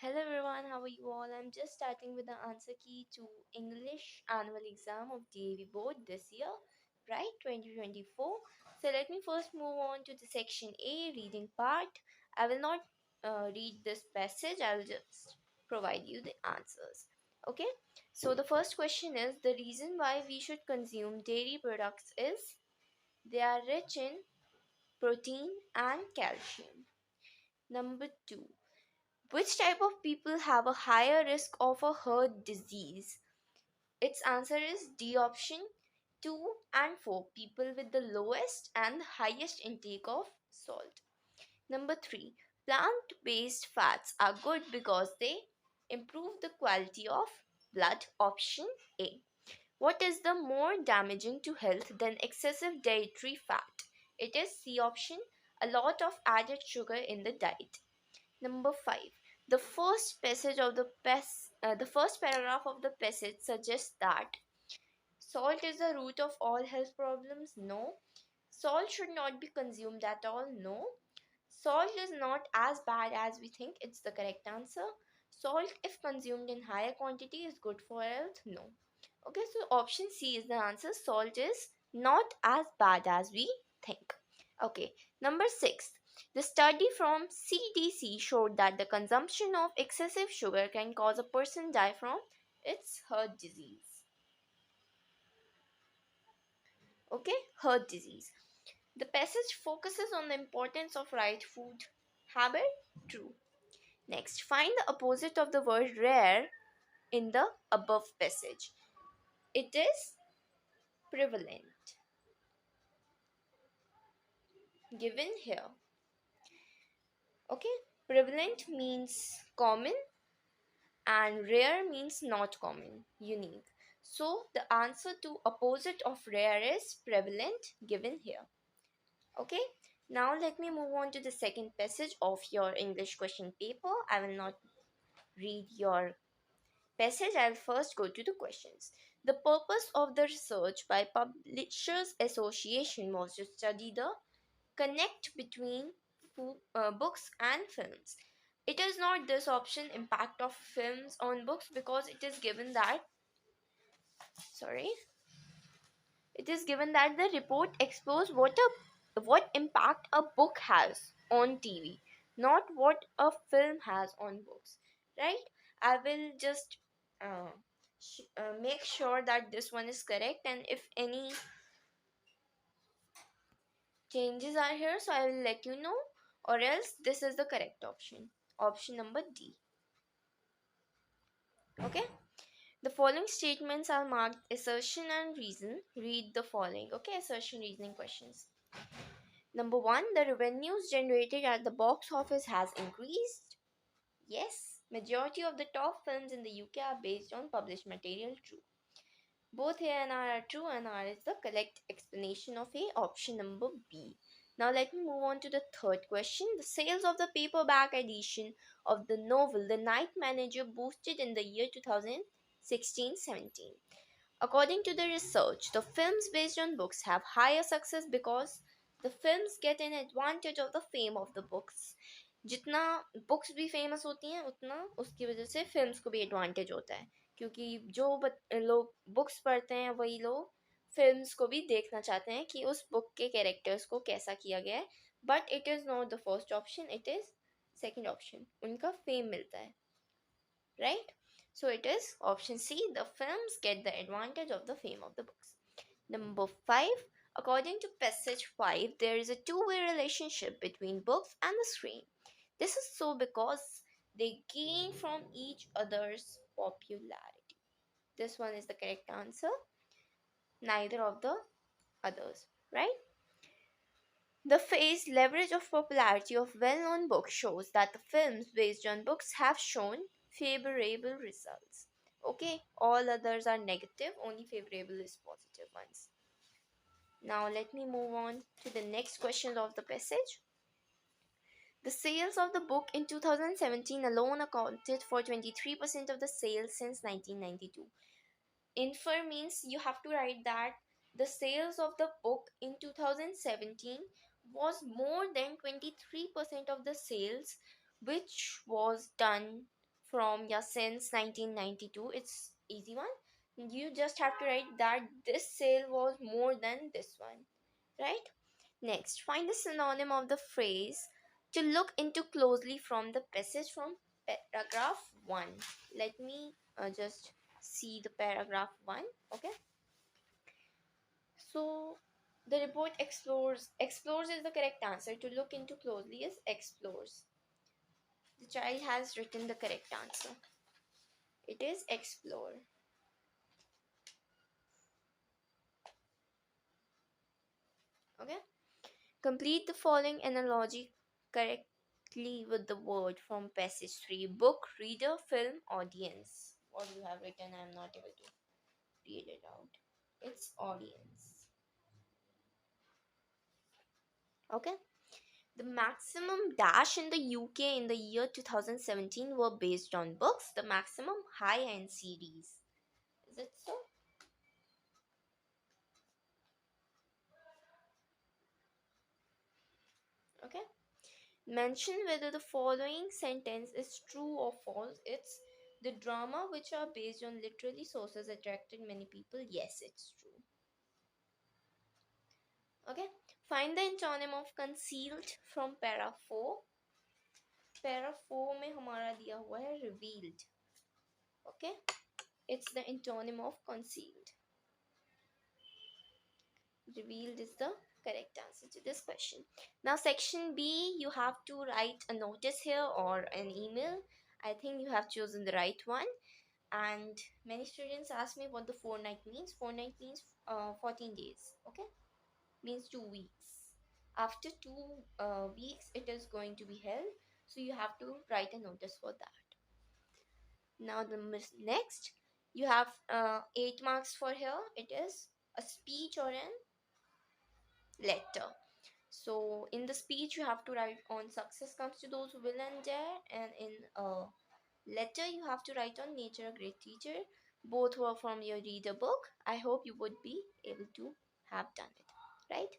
Hello everyone, how are you all? I'm just starting with the answer key to English annual exam of DAV board this year, right? 2024. So let me first move on to the section A, reading part. I will not read this passage, I'll just provide you the answers. Okay, so the first question is the reason why we should consume dairy products is they are rich in protein and calcium. Number two, which type of people have a higher risk of a heart disease? Its answer is D option 2 and 4 people with the lowest and highest intake of salt. Number 3, plant based fats are good because they improve the quality of blood. Option A. What is the more damaging to health than excessive dietary fat? It is C option, a lot of added sugar in the diet. Number 5. The first paragraph of the passage suggests that salt is the root of all health problems. No. Salt should not be consumed at all. No. Salt is not as bad as we think. It's the correct answer. Salt, if consumed in higher quantity, is good for health. No. Okay, so option C is the answer. Salt is not as bad as we think. Okay, number 6. The study from CDC showed that the consumption of excessive sugar can cause a person die from its heart disease. Okay, heart disease. The passage focuses on the importance of right food habit. True. Next, find the opposite of the word rare in the above passage. It is prevalent, given here. Okay, prevalent means common and rare means not common, unique. So the answer to opposite of rare is prevalent, given here. Okay, now let me move on to the second passage of your English question paper. I will not read your passage, I'll first go to the questions. The purpose of the research by Publishers Association was to study the connect between books and films. It is not this option impact of films on books because it is given that sorry it is given that the report explores what impact a book has on TV, not what a film has on books. Right? I will just make sure that this one is correct, and if any changes are here, so I will let you know, or else this is the correct option. Option number D. Okay. The following statements are marked assertion and reason. Read the following. Okay, assertion reasoning questions. Number one, the revenues generated at the box office has increased. Yes, majority of the top films in the UK are based on published material. True. Both A and R are true, and R is the correct explanation of A. Option number B. Now let me move on to the third question. The sales of the paperback edition of the novel The Night Manager boosted in the year 2016-17. According to the research, the films based on books have higher success because the films get an advantage of the fame of the books. जितना books भी famous होती हैं उतना उसकी वजह से films को भी एडवांटेज होता है क्योंकि जो लोग बुक्स पढ़ते हैं वही लोग फिल्म्स को भी देखना चाहते हैं कि उस बुक के कैरेक्टर्स को कैसा किया गया है but it is not the first option it is second option उनका फेम मिलता है right? So it is option C. The films get the advantage of the fame of the books. Number 5. According to passage 5, there is a two-way relationship between books and the screen. This is so because they gain from each other's popularity. This one is the correct answer. Neither of the others, right? The phrase leverage of popularity of well-known books shows that the films based on books have shown favorable results. Okay, all others are negative, only favorable is positive ones. Now let me move on to the next question of the passage. The sales of the book in 2017 alone accounted for 23% of the sales since 1992. Infer means you have to write that the sales of the book in 2017 was more than 23% of the sales which was done from your since 1992. It's easy one. You just have to write that this sale was more than this one, right? Next, find the synonym of the phrase to look into closely from the passage from paragraph 1. Let me just see the paragraph 1. Okay, so the report explores is the correct answer. To look into closely is explores. The child has written the correct answer. It is explore. Okay, complete the following analogy correctly with the word from passage 3. Book, reader, film, audience. What you have written, I am not able to read it out. It's audience. Okay, the maximum dash in the UK in the year 2017 were based on books. The maximum high-end series. Is it so? Okay. Mention whether the following sentence is true or false. It's the drama which are based on literary sources attracted many people. Yes, it's true. Okay. Find the antonym of concealed from para 4. Para 4 में हमारा दिया हुआ है revealed. Okay. It's the antonym of concealed. Revealed is the correct answer to this question. Now section B, you have to write a notice here or an email. I think you have chosen the right one. And many students ask me what the fortnight means. Fortnight means 14 days. Okay, means 2 weeks. After 2 weeks it is going to be held, so you have to write a notice for that. Now the next, you have 8 marks for here. It is a speech or an letter. So in the speech you have to write on success comes to those who will and dare, and in a letter you have to write on nature a great teacher. Both were from your reader book. I hope you would be able to have done it, right?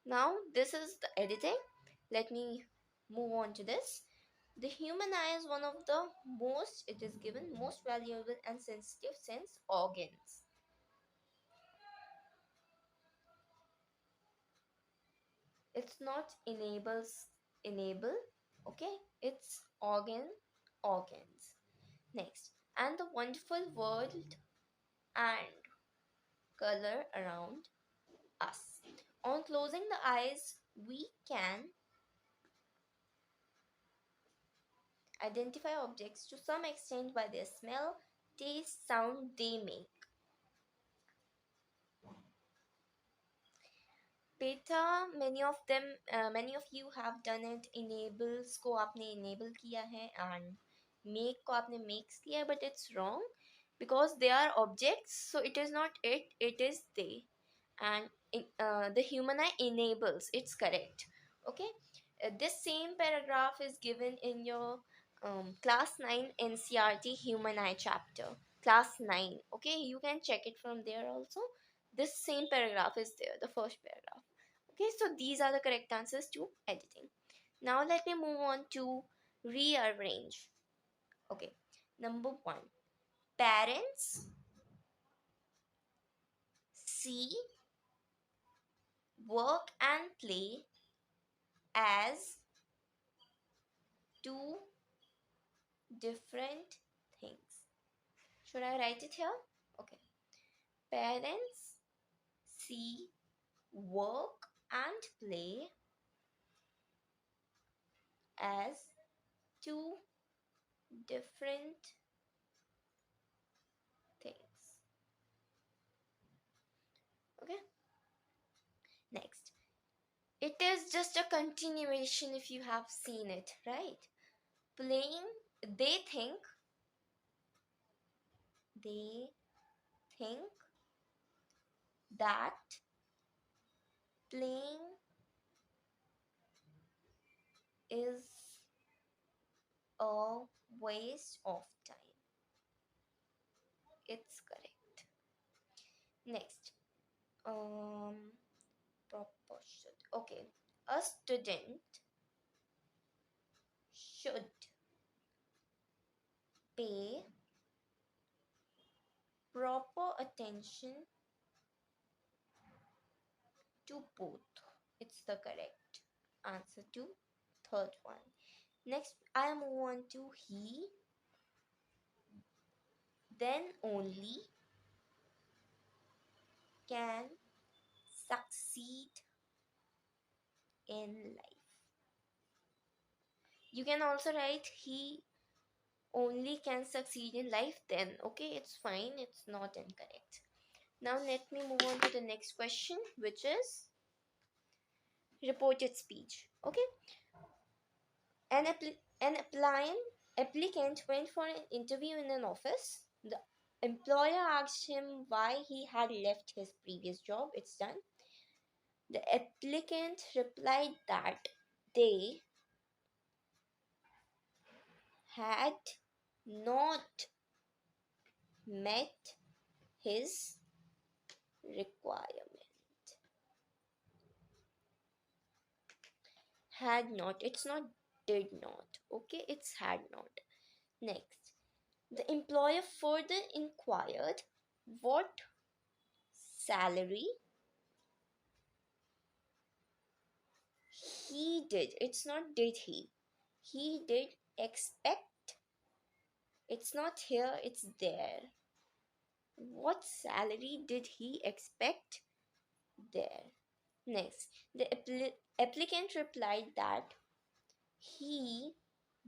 Now this is the editing. Let me move on to this. The human eye is one of the most, it is given, most valuable and sensitive sense organs. It's not enable, okay? It's organs. Next, and the wonderful world and color around us. On closing the eyes, we can identify objects to some extent by their smell, taste, sound they make. Beta, many of you have done it. Enables को आपने enable किया है and make को आपने makes किया है, but it's wrong because they are objects, so it is not it is they. And the human eye enables, it's correct. Okay, this same paragraph is given in your class 9 NCRT human eye chapter, class 9. Okay, you can check it from there also. This same paragraph is there, the first paragraph. Okay, so these are the correct answers to editing. Now let me move on to rearrange. Okay, number 1, parents see work and play as two different things. Should I write it here? Okay. Parents see work and play as two different things. Okay. Next. It is just a continuation if you have seen it, right? Playing, they think, they think that playing is a waste of time. It's correct. Next, proportion. Okay, a student should pay proper attention to both. It's the correct answer to third one. Next, I move on to he, then only can succeed in life. You can also write he only can succeed in life then. Okay, it's fine, it's not incorrect. Now let me move on to the next question, which is reported speech. Okay, an applicant went for an interview in an office. The employer asked him why he had left his previous job. It's done. The applicant replied that they had not met his requirement. Had not. It's not did not. Okay, it's had not. Next, the employer further inquired what salary he did. It's not did he. He did expect. It's not here, it's there. What salary did he expect there? Next, the applicant replied that he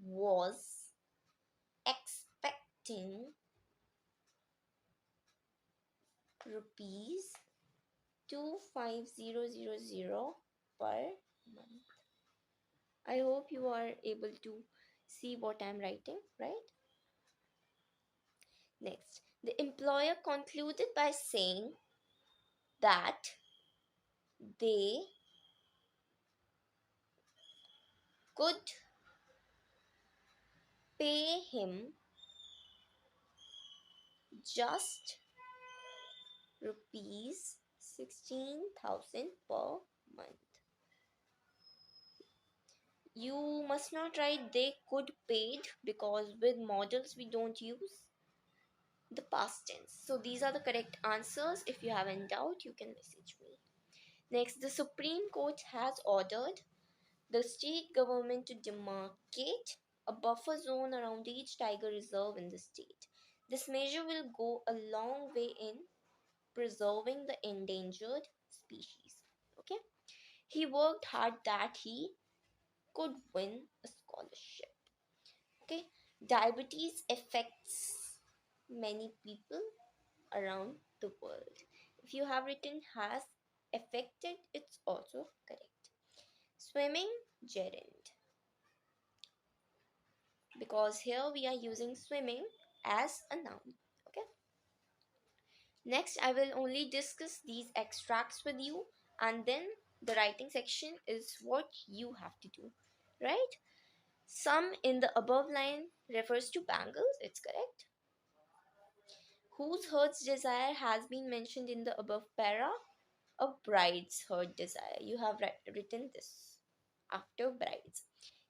was expecting rupees 25000 per month. I hope you are able to see what I'm writing, right? Next, the employer concluded by saying that they could pay him just rupees 16,000 per month. You must not write they could paid, because with models we don't use the past tense. So these are the correct answers. If you have any doubt, you can message me. Next, the Supreme Court has ordered the state government to demarcate a buffer zone around each tiger reserve in the state. This measure will go a long way in preserving the endangered species. Okay, he worked hard that he could win a scholarship. Okay, diabetes affects many people around the world. If you have written has affected, it's also correct. Swimming, gerund, because here we are using swimming as a noun. Okay, next I will only discuss these extracts with you, and then the writing section is what you have to do, right? Some in the above line refers to bangles, it's correct. Whose heart's desire has been mentioned in the above para? A bride's heart desire. You have written this after brides.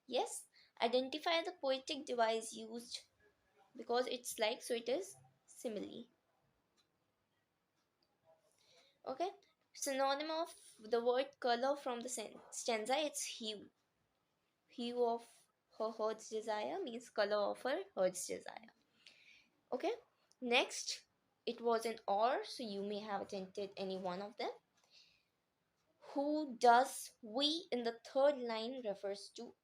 Yes, identify the poetic device used, because it's like, so it is simile. Okay, synonym of the word color from the stanza, it's hue. Hue of her heart's desire means color of her heart's desire. Okay, next, it was an or, so you may have attempted any one of them. Who does we in the third line refers to?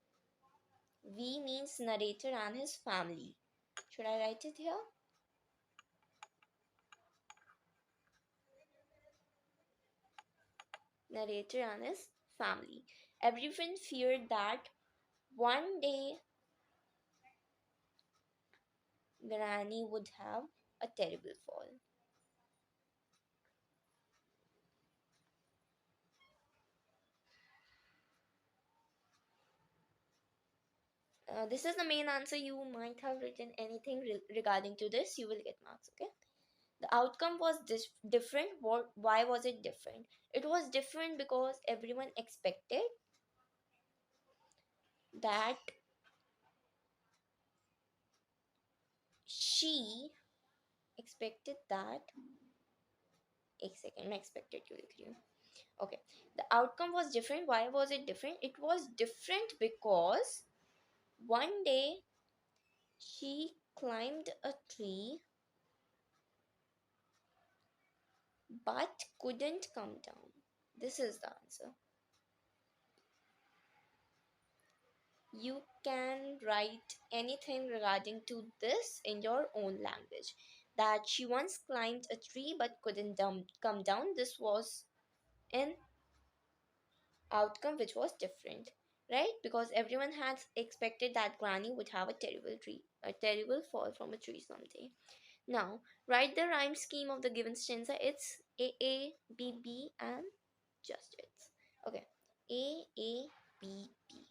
We means narrator and his family. Should I write it here? Narrator and his family. Everyone feared that one day Granny would have a terrible fall. This is the main answer. You might have written anything regarding to this. You will get marks, okay? The outcome was different. Why was it different? It was different because everyone expected that she expected that. एक second, मैं expected क्यों लिख रही हूँ? Okay, the outcome was different. Why was it different? It was different because one day she climbed a tree but couldn't come down. This is the answer. You can write anything regarding to this in your own language. That she once climbed a tree but couldn't come down. This was an outcome which was different, right? Because everyone had expected that Granny would have a terrible fall from a tree someday. Now, write the rhyme scheme of the given stanza. It's A, B, B, and just it's. Okay. A, B, B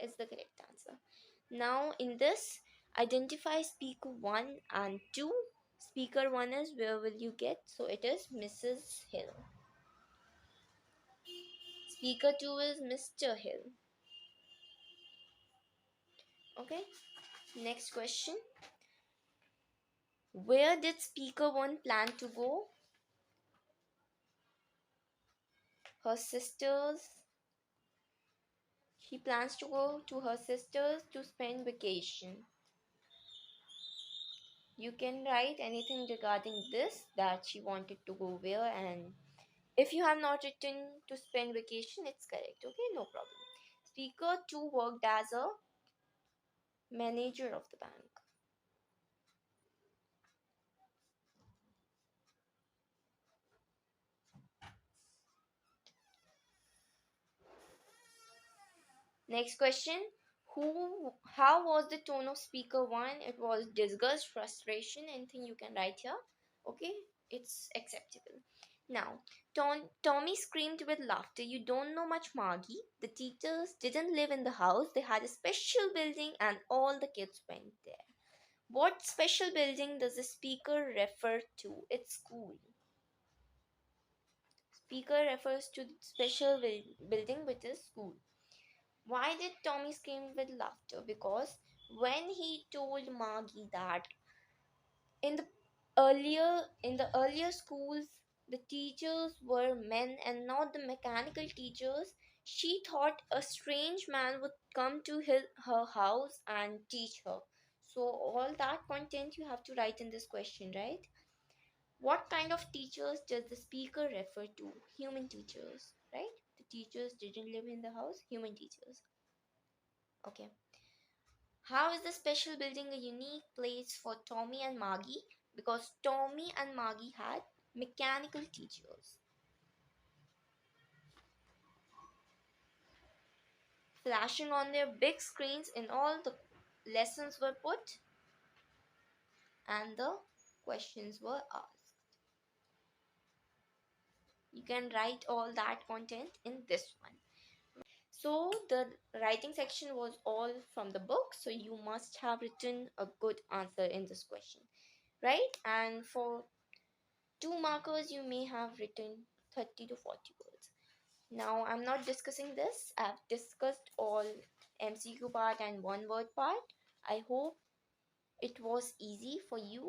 is the correct answer. Now, in this, identify speaker 1 and 2. Speaker 1 is where will you get? So it is Mrs. Hill. Speaker 2 is Mr. Hill. Okay. Next question. Where did speaker 1 plan to go? Her sisters. She plans to go to her sisters to spend vacation. You can write anything regarding this, that she wanted to go where, and if you have not written to spend vacation, it's correct. Okay, no problem. Speaker 2 worked as a manager of the bank. Next question. How was the tone of speaker 1? It was disgust, frustration, anything you can write here. Okay, it's acceptable. Now, Tommy screamed with laughter. You don't know much, Margie. The teachers didn't live in the house. They had a special building and all the kids went there. What special building does the speaker refer to? It's school. Speaker refers to the special building, which is school. Why did Tommy scream with laughter? Because when he told Margie that in the earlier schools the teachers were men and not the mechanical teachers, she thought a strange man would come to her house and teach her. So all that content you have to write in this question, right? What kind of teachers does the speaker refer to? Human teachers, right? The teachers didn't live in the house, human teachers. Okay. How is the special building a unique place for Tommy and Margie? Because Tommy and Margie had mechanical teachers. Flashing on their big screens in all the lessons were put and the questions were asked. You can write all that content in this one. So the writing section was all from the book, so you must have written a good answer in this question, right? And for 2 markers, you may have written 30 to 40 words. Now, I'm not discussing this. I've discussed all MCQ part and one word part. I hope it was easy for you